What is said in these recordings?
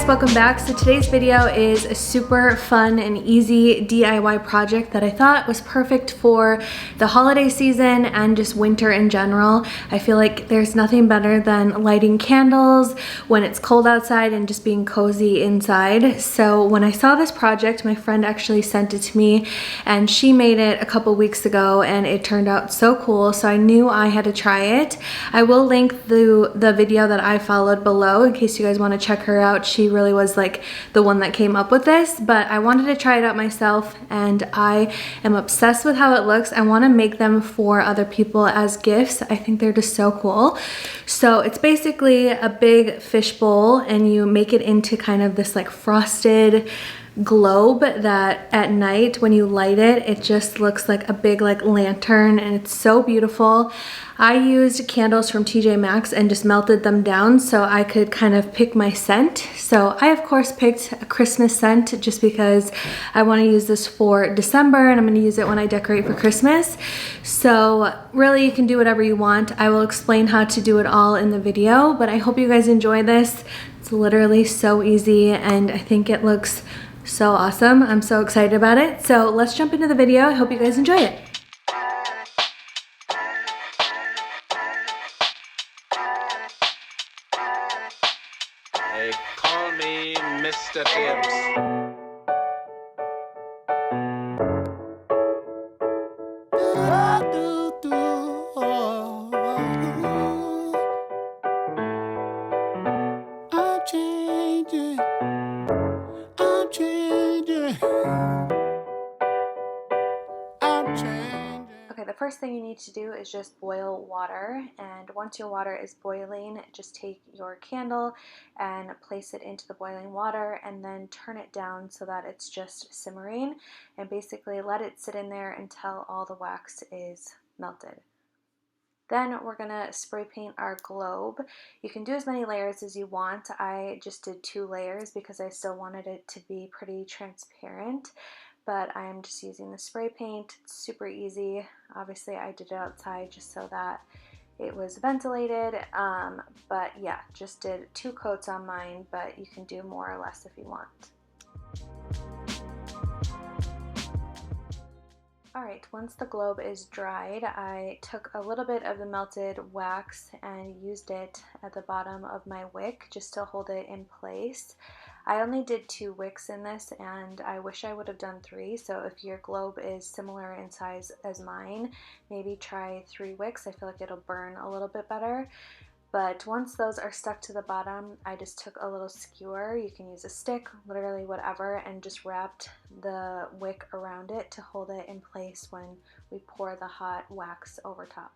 welcome back. So today's video is a super fun and easy DIY project that I thought was perfect for the holiday season and just winter in general. I feel like there's nothing better than lighting candles when it's cold outside and just being cozy inside. So when I saw this project, my friend actually sent it to me and she made it a couple weeks ago and it turned out so cool. So I knew I had to try it. I will link the video that I followed below in case you guys want to check her out. She really was like the one that came up with this, but I wanted to try it out myself and I am obsessed with how it looks. I want to make them for other people as gifts. I think they're just so cool. So it's basically a big fish bowl and you make it into kind of this like frosted globe that at night when you light it, it just looks like a big like lantern and it's so beautiful. I used candles from TJ Maxx and just melted them down so I could kind of pick my scent. So I of course picked a Christmas scent just because I want to use this for December and I'm going to use it when I decorate for Christmas. So really you can do whatever you want. I will explain how to do it all in the video, but I hope you guys enjoy this. It's literally so easy and I think it looks so awesome. I'm so excited about it. So let's jump into the video. I hope you guys enjoy it. They call me Mr. Tibbs. Okay, the first thing you need to do is just boil water, and once your water is boiling, just take your candle and place it into the boiling water and then turn it down so that it's just simmering, and basically let it sit in there until all the wax is melted. Then we're gonna spray paint our globe. You can do as many layers as you want. I just did 2 layers because I still wanted it to be pretty transparent, but I'm just using the spray paint. It's super easy. Obviously I did it outside just so that it was ventilated, but yeah, just did 2 coats on mine, but you can do more or less if you want. Alright, once the globe is dried, I took a little bit of the melted wax and used it at the bottom of my wick just to hold it in place. I only did 2 wicks in this and I wish I would have done 3, so if your globe is similar in size as mine, maybe try 3 wicks. I feel like it'll burn a little bit better. But once those are stuck to the bottom, I just took a little skewer, you can use a stick, literally whatever, and just wrapped the wick around it to hold it in place when we pour the hot wax over top.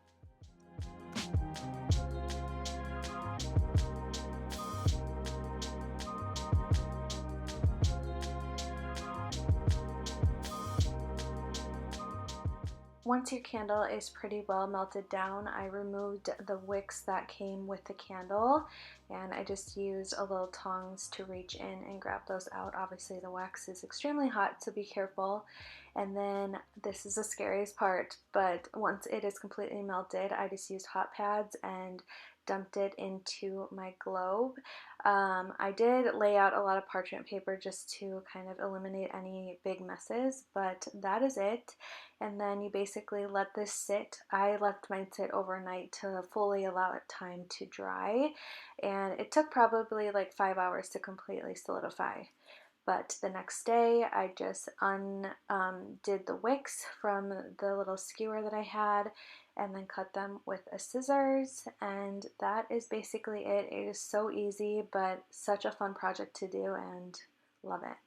Once your candle is pretty well melted down, I removed the wicks that came with the candle and I just used a little tongs to reach in and grab those out. Obviously the wax is extremely hot, so be careful. And then this is the scariest part, but once it is completely melted, I just used hot pads and dumped it into my globe. I did lay out a lot of parchment paper just to kind of eliminate any big messes, but that is it. And then you basically let this sit. I left mine sit overnight to fully allow it time to dry, and it took probably like 5 hours to completely solidify. But the next day I just did the wicks from the little skewer that I had and then cut them with a scissors, and that is basically it. It is so easy but such a fun project to do and love it.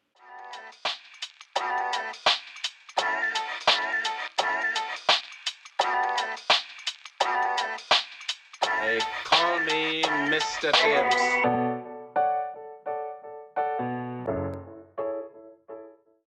They call me Mr. Tibbs.